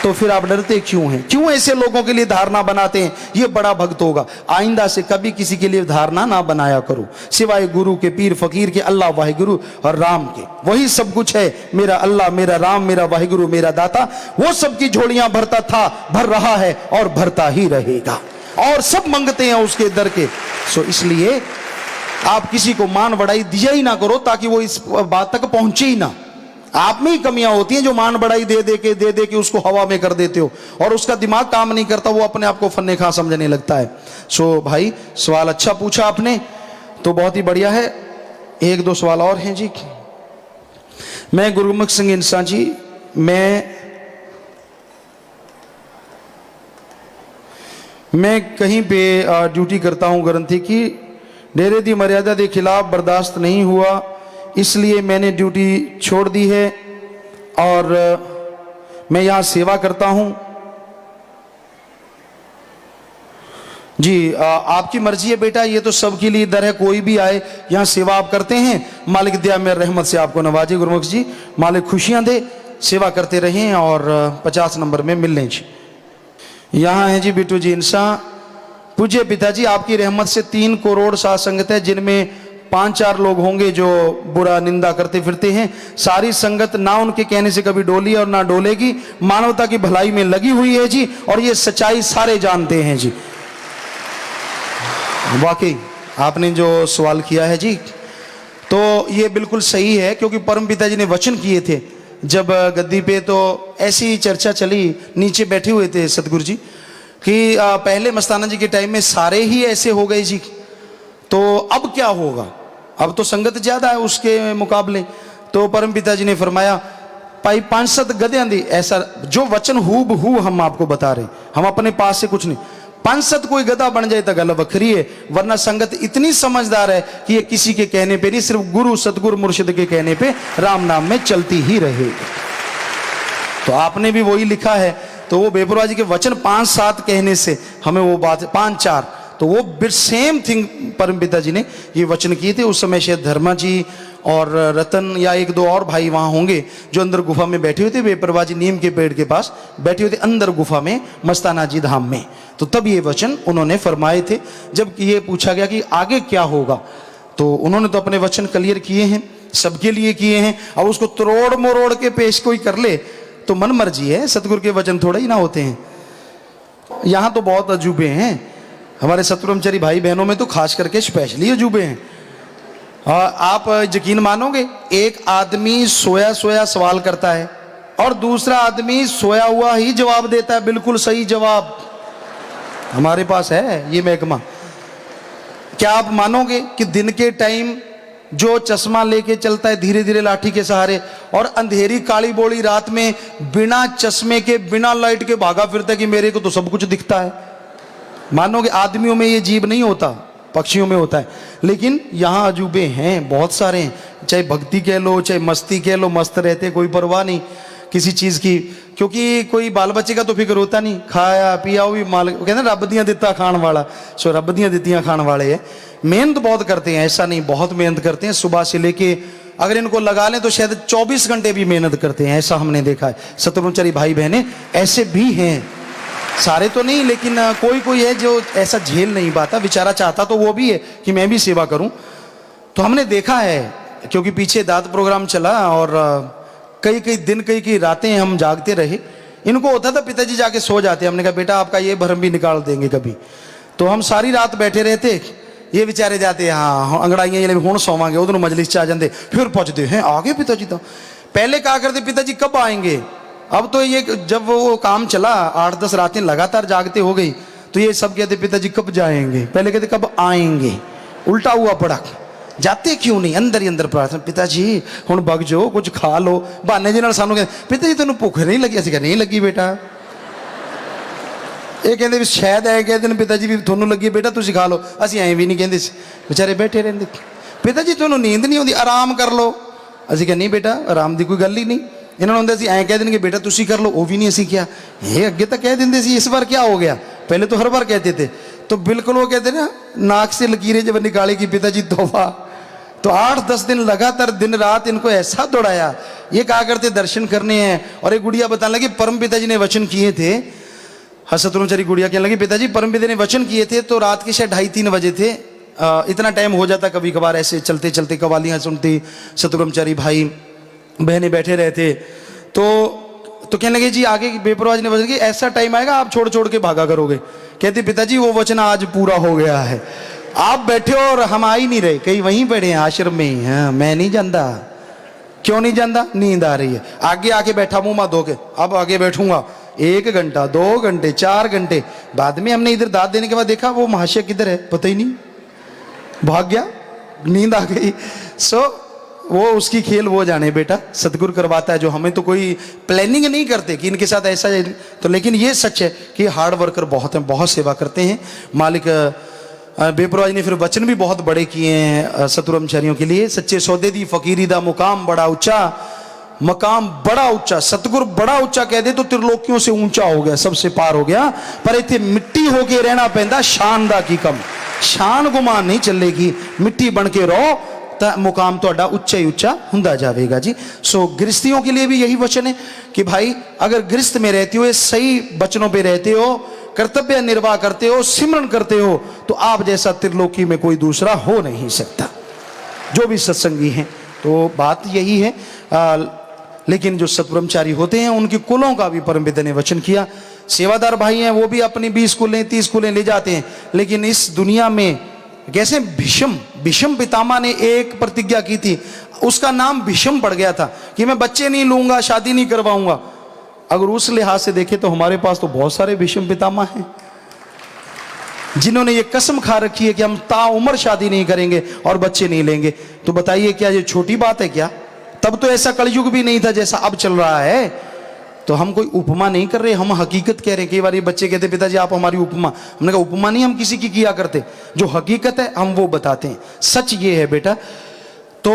तो फिर आप डरते क्यों हैं? क्यों ऐसे लोगों के लिए धारणा बनाते हैं ये बड़ा भक्त होगा? आइंदा से कभी किसी के लिए धारणा ना बनाया करो, सिवाय गुरु के, पीर फकीर के, अल्लाह वाहिगुरु और राम के। वही सब कुछ है, मेरा अल्लाह, मेरा राम, मेरा वाहिगुरु, मेरा दाता। वो सबकी झोलियां भरता था, भर रहा है और भरता ही रहेगा, और सब मांगते हैं उसके दर के। सो इसलिए आप किसी को मान बढ़ाई दिया ही ना करो, ताकि वो इस बात तक पहुंचे ही ना। आप में ही कमियां होती हैं जो मान बढ़ाई दे दे के उसको हवा में कर देते हो, और उसका दिमाग काम नहीं करता, वो अपने आप को फन्ने खा समझने लगता है। सो भाई सवाल अच्छा पूछा आपने, तो बहुत ही बढ़िया है। एक दो सवाल और हैं जी। मैं गुरमुख सिंह इंसान जी, मैं कहीं पे ड्यूटी करता हूं ग्रंथी की। डेरे दी मर्यादा के खिलाफ बर्दाश्त नहीं हुआ, इसलिए मैंने ड्यूटी छोड़ दी है और मैं यहाँ सेवा करता हूँ जी। आपकी मर्जी है बेटा, ये तो सबके लिए दर है, कोई भी आए यहाँ सेवा आप करते हैं, मालिक दया में रहमत से आपको नवाजे गुरमुख जी, मालिक खुशियाँ दे, सेवा करते रहें और 50 नंबर में मिल लें जी। यहाँ है जी बिट्टू जी इंसान। पूज्य पिताजी, आपकी रहमत से 3 करोड़ साध संगत है, जिनमें 5-4 लोग होंगे जो बुरा निंदा करते फिरते हैं। सारी संगत ना उनके कहने से कभी डोली और ना डोलेगी, मानवता की भलाई में लगी हुई है जी, और ये सच्चाई सारे जानते हैं जी। वाकई आपने जो सवाल किया है जी, तो ये बिल्कुल सही है, क्योंकि परम पिताजी ने वचन किए थे, जब गद्दी पे, तो ऐसी चर्चा चली, नीचे बैठे हुए थे सतगुरु जी कि पहले मस्ताना जी के टाइम में सारे ही ऐसे हो गए जी, तो अब क्या होगा, अब तो संगत ज्यादा है उसके मुकाबले। तो परम पिता जी ने फरमाया भाई 5-7 गधें दी, ऐसा जो वचन हूबहू हम आपको बता रहे, हम अपने पास से कुछ नहीं, 5-7 कोई गधा बन जाए तो गल बखरी है, वरना संगत इतनी समझदार है कि ये किसी के कहने पे नहीं, सिर्फ गुरु सतगुरु मुर्शिद के कहने पे राम नाम में चलती ही रहेगी। तो आपने भी वही लिखा है, तो वो बेपरवाह जी के वचन 5-7 कहने से हमें वो बात 5-4, तो वो सेम थिंग परम पिता जी ने ये वचन किए थे। उस समय शायद धर्मा जी और रतन या 1-2 और भाई वहां होंगे जो अंदर गुफा में बैठे हुए थे, बेपरवाह जी नीम के पेड़ के पास बैठे हुए थे अंदर गुफा में मस्ताना जी धाम में। तो तब ये वचन उन्होंने फरमाए थे। जब ये पूछा गया कि आगे क्या होगा, तो उन्होंने तो अपने वचन क्लियर किए हैं, सबके लिए किए हैं। अब उसको तोड़ मरोड़ के पेश कोई कर ले तो मन मर्जी है, सतगुरु के वचन थोड़ा ही ना होते हैं। यहाँ तो बहुत अजूबे हैं, हमारे सतब्रह्मचारी भाई बहनों में तो खास करके स्पेशली अजूबे हैं। आप यकीन मानोगे, एक आदमी सोया सोया सवाल करता है और दूसरा आदमी सोया हुआ ही जवाब देता है, बिल्कुल सही जवाब। हमारे पास है ये महकमा। क्या आप मानोगे कि दिन के टाइम जो चश्मा लेके चलता है धीरे धीरे लाठी के सहारे, और अंधेरी काली बोली रात में बिना चश्मे के बिना लाइट के भागा फिरता है कि मेरे को तो सब कुछ दिखता है। मानोगे आदमियों में ये जीव नहीं होता, पक्षियों में होता है। लेकिन यहाँ अजूबे हैं, बहुत सारे हैं, चाहे भक्ति कह लो चाहे मस्ती कह लो, मस्त रहते, कोई परवाह नहीं किसी चीज़ की, क्योंकि कोई बाल बच्चे का तो फिक्र होता नहीं, खाया पिया वो भी माल, कहते रब दियाँ दिता खान वाला, सो रब दियाँ दित्तियाँ खान वाले है। मेहनत बहुत करते हैं, ऐसा नहीं, बहुत मेहनत करते हैं, सुबह से लेके अगर इनको लगा लें तो शायद 24 घंटे भी मेहनत करते हैं, ऐसा हमने देखा है। सतब्रह्मचारी भाई बहने ऐसे भी हैं, सारे तो नहीं, लेकिन कोई कोई है जो ऐसा झेल नहीं पाता, बेचारा चाहता तो वो भी है कि मैं भी सेवा करूं। तो हमने देखा है, क्योंकि पीछे दाद प्रोग्राम चला और कई कई दिन कई कई रातें हम जागते रहे। इनको होता था पिताजी जाके सो जाते, हमने कहा बेटा आपका ये भरम भी निकाल देंगे कभी। तो हम सारी रात बैठे रहते, ये बेचारे जाते हाँ अंगड़ाइयाँ ये हूँ सोवांगे, उधर मजलिस आ जाते, फिर पहुँचते हैं आगे पिताजी। तो पहले कहा करते पिताजी कब आएंगे, अब तो ये जब वो काम चला 8-10 रातें लगातार जागते हो गई, तो ये सब कहते पिताजी कब जाएंगे, पहले कहते कब आएंगे, उल्टा हुआ पड़ा। जाते क्यों नहीं, अंदर ही अंदर प्रार्थना, पिताजी हुण बग जो कुछ खा लो, बहाने जी नाल सानू कहते पिताजी तेनों भुख नहीं लगी, असीं कहा नहीं लगी बेटा। ये कहते भी शायद ऐ कहते हैं पिताजी भी थोनू लगी बेटा तुसीं खा लो, असीं ऐ भी नहीं कहते, बेचारे बैठे रहंदे। पिताजी तेनों नींद नहीं आउंदी आराम कर लो, असीं कहा नहीं बेटा आराम की कोई गल ही नहीं। इन्होंने होंगे ऐ कह देंगे बेटा तुसी कर लो, वो भी नहीं असी क्या, ये अगे तो कह देंगे सी, इस बार क्या हो गया, पहले तो हर बार कहते थे। तो बिल्कुल वो कहते ना नाक से लकीरें जब निकाले कि पिताजी तौबा। तो 8-10 दिन लगातार दिन रात इनको ऐसा दौड़ाया, ये कहा करते दर्शन करने हैं। और एक गुड़िया बताने लगी परम पिताजी ने वचन किए थे, सतब्रह्मचारी गुड़िया कहने लगी पिताजी परम पिता ने वचन किए थे, तो रात के शायद 2:30-3 बजे थे, इतना टाइम हो जाता कभी कभार, ऐसे चलते चलते कवालियाँ सुनती सतब्रह्मचारी भाई बहनें बैठे रहते। तो कहने लगे जी आगे बेपरवाह जी ने वचन कि ऐसा टाइम आएगा आप छोड़ छोड़ के भागा करोगे। कहती पिताजी वो वचन आज पूरा हो गया है, आप बैठे हो और हम आ ही नहीं रहे, कहीं वहीं बैठे हैं आश्रम में ही। हाँ मैं नहीं जानता, क्यों नहीं जानता, नींद आ रही है। आगे आके बैठा मुंह मत धो के, अब आगे बैठूंगा 1 घंटा 2 घंटे 4 घंटे, बाद में हमने इधर दाद देने के बाद देखा वो महाशय किधर है पता ही नहीं, भाग गया, नींद आ गई। वो उसकी खेल वो जाने बेटा, सतगुरु करवाता है जो, हमें तो कोई प्लानिंग नहीं करते कि इनके साथ ऐसा है। तो लेकिन ये सच है कि हार्ड वर्कर बहुत हैं, बहुत सेवा करते हैं मालिक। बेपरवाह ने फिर वचन भी बहुत बड़े किए हैं सतब्रह्मचारियों के लिए। सच्चे सौदे दी फकीरी दा मुकाम बड़ा ऊंचा, मकाम बड़ा ऊंचा, सतगुरु बड़ा ऊंचा कह दे तो त्रिलोकियों से ऊंचा हो गया, सबसे पार हो गया। पर इतने मिट्टी होके रहना पैंदा, शान दा की कम, शान गुमान नहीं चलेगी, मिट्टी बन के रहो, मुकाम तो उच्चा ही उच्चा हुंदा जाएगा जी। सो गृहस्थियों के लिए भी यही वचन है कि भाई अगर गृहस्थ में रहते हो, सही वचनों पे रहते हो, कर्तव्य निर्वाह करते हो, सिमरन करते हो, तो आप जैसा त्रिलोकी में कोई दूसरा हो नहीं सकता, जो भी सत्संगी हैं। तो बात यही है। लेकिन जो सतब्रह्मचारी होते हैं उनके कुलों का भी परम पिता ने वचन किया। सेवादार भाई हैं वो भी अपनी 20 कुलें 30 कुलें ले जाते हैं, लेकिन इस दुनिया में कैसे भीष्म पितामह ने एक प्रतिज्ञा की थी, उसका नाम भीष्म पड़ गया था कि मैं बच्चे नहीं लूंगा, शादी नहीं करवाऊंगा। अगर उस लिहाज से देखें तो हमारे पास तो बहुत सारे भीष्म पितामह हैं जिन्होंने ये कसम खा रखी है कि हम ताउम्र शादी नहीं करेंगे और बच्चे नहीं लेंगे। तो बताइए क्या ये छोटी बात है क्या? तब तो ऐसा कलयुग भी नहीं था जैसा अब चल रहा है। तो हम कोई उपमा नहीं कर रहे, हम हकीकत कह रहे हैं। कई बार ये बच्चे कहते पिताजी आप हमारी उपमा, हमने कहा उपमा नहीं हम किसी की किया करते, जो हकीकत है हम वो बताते हैं। सच ये है बेटा। तो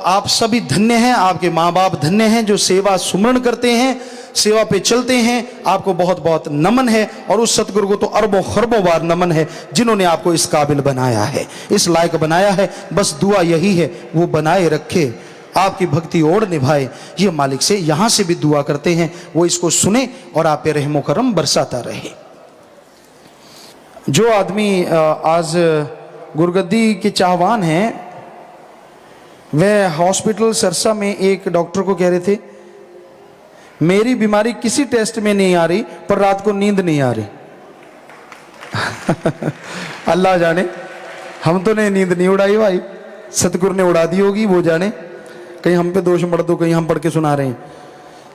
आप सभी धन्य हैं, आपके माँ बाप धन्य हैं जो सेवा सुमरण करते हैं, सेवा पे चलते हैं। आपको बहुत बहुत नमन है और उस सतगुरु को तो अरबों खरबों बार नमन है जिन्होंने आपको इस काबिल बनाया है, इस लायक बनाया है। बस दुआ यही है वो बनाए रखे, आपकी भक्ति और निभाए। ये मालिक से यहां से भी दुआ करते हैं वो इसको सुने और आप पे रहमो करम बरसाता रहे। जो आदमी आज गुरगद्दी के चाहवान हैं वह हॉस्पिटल सरसा में एक डॉक्टर को कह रहे थे मेरी बीमारी किसी टेस्ट में नहीं आ रही पर रात को नींद नहीं आ रही। अल्लाह जाने, हम तो ने नींद नहीं उड़ाई भाई, सतगुरु ने उड़ा दी होगी, वो जाने। कहीं हम पे दोष मर दो, कहीं हम पढ़ के सुना रहे हैं।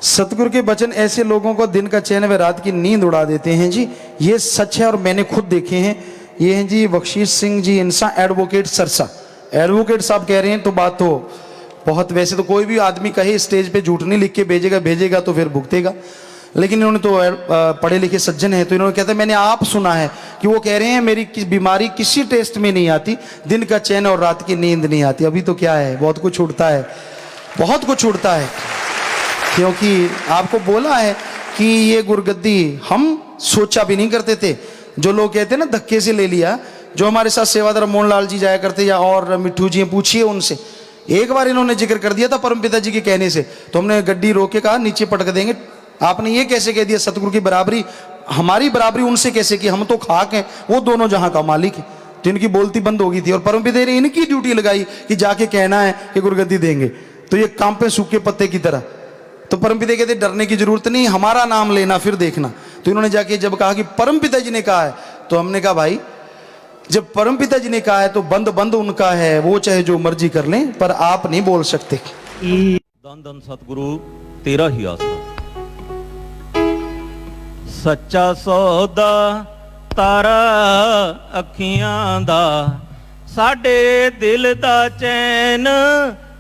सतगुरु के वचन ऐसे लोगों को दिन का चैन व रात की नींद उड़ा देते हैं जी। ये सच है और मैंने खुद देखे हैं। ये हैं जी बख्शीश सिंह जी इंसा, एडवोकेट सरसा। एडवोकेट साहब कह रहे हैं तो बात तो बहुत, वैसे तो कोई भी आदमी कहे स्टेज पे झूठ नहीं लिख के भेजेगा तो फिर भुगतेगा, लेकिन इन्होंने तो पढ़े लिखे सज्जन है तो इन्होंने कहते हैं मैंने आप सुना है कि वो कह रहे हैं मेरी बीमारी किसी टेस्ट में नहीं आती, दिन का चैन और रात की नींद नहीं आती। अभी तो क्या है, बहुत कुछ उड़ता है, बहुत कुछ उड़ता है। क्योंकि आपको बोला है कि ये गुरगद्दी हम सोचा भी नहीं करते थे। जो लोग कहते हैं ना धक्के से ले लिया, जो हमारे साथ सेवादार मोहन लाल जी जाया करते या और मिट्ठू जी पूछिए उनसे, एक बार इन्होंने जिक्र कर दिया था परमपिता जी के कहने से, तो हमने गड्डी रोक के कहा नीचे पटक देंगे। आपने ये कैसे कह दिया सतगुरु की बराबरी, हमारी बराबरी उनसे कैसे की, हम तो खाक हैं, वो दोनों जहां का मालिक है। तो इनकी बोलती बंद हो गई थी और परमपिता ने इनकी ड्यूटी लगाई कि जाके कहना है कि गुरगद्दी देंगे। तो ये काम पे सूखे पत्ते की तरह। तो परमपिता कहते डरने की जरूरत नहीं, हमारा नाम लेना फिर देखना। तो इन्होंने जाके जब कहा कि परमपिता जी ने कहा है, तो हमने कहा भाई जब परमपिता जी ने कहा है तो बंद बंद उनका है, वो चाहे जो मर्जी कर लें पर आप नहीं बोल सकते। धन धन सतगुरु तेरा ही आसरा, सच्चा सौदा तारा अखियां दा, साडे दिल दा चैन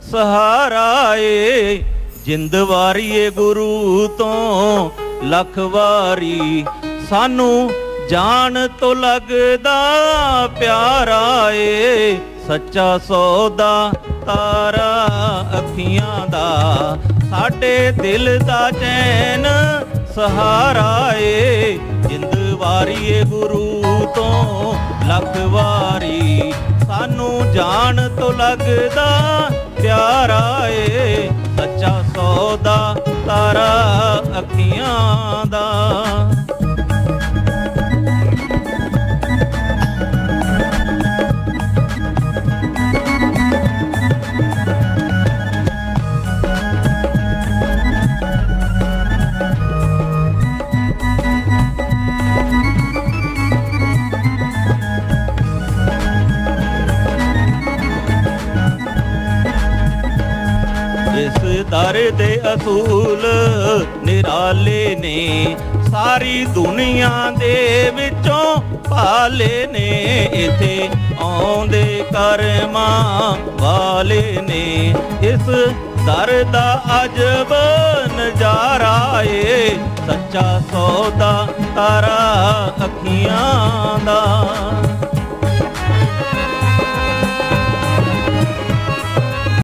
सहारा ਏ ਜਿੰਦ ਵਾਰੀਏ ਗੁਰੂ ਤੋਂ ਲੱਖ ਵਾਰੀ, ਸਾਨੂੰ ਜਾਨ ਤੋਂ ਲੱਗਦਾ ਪਿਆਰਾ ਏ, ਸੱਚਾ ਸੌਦਾ ਤਾਰਾ ਅੱਖੀਆਂ ਦਾ, ਸਾਡੇ ਦਿਲ ਦਾ ਚੈਨ ਸਹਾਰਾ ਏ, ਜਿੰਦ ਵਾਰੀਏ ਗੁਰੂ ਤੋਂ ਲੱਖ ਵਾਰੀ, ਸਾਨੂੰ ਜਾਨ ਤੋਂ ਲੱਗਦਾ ਪਿਆਰਾ ਏ, ਸੱਚਾ ਸੌਦਾ ਤਾਰਾ ਅੱਖੀਆਂ ਦਾ। ਦਰ ਦੇ ਅਸੂਲ ਨਿਰਾਲੇ ਨੇ, ਸਾਰੀ ਦੁਨੀਆ ਦੇ ਵਿੱਚੋਂ ਭਾਲੇ ਨੇ, ਇੱਥੇ ਆਉਂਦੇ ਕਰਮਾਂ ਵਾਲੇ ਨੇ, ਇਸ ਦਰ ਦਾ ਅਜਬ ਨਜ਼ਾਰਾ ਏ, ਸੱਚਾ ਸੌਦਾ ਤਾਰਾ ਅੱਖੀਆਂ ਦਾ।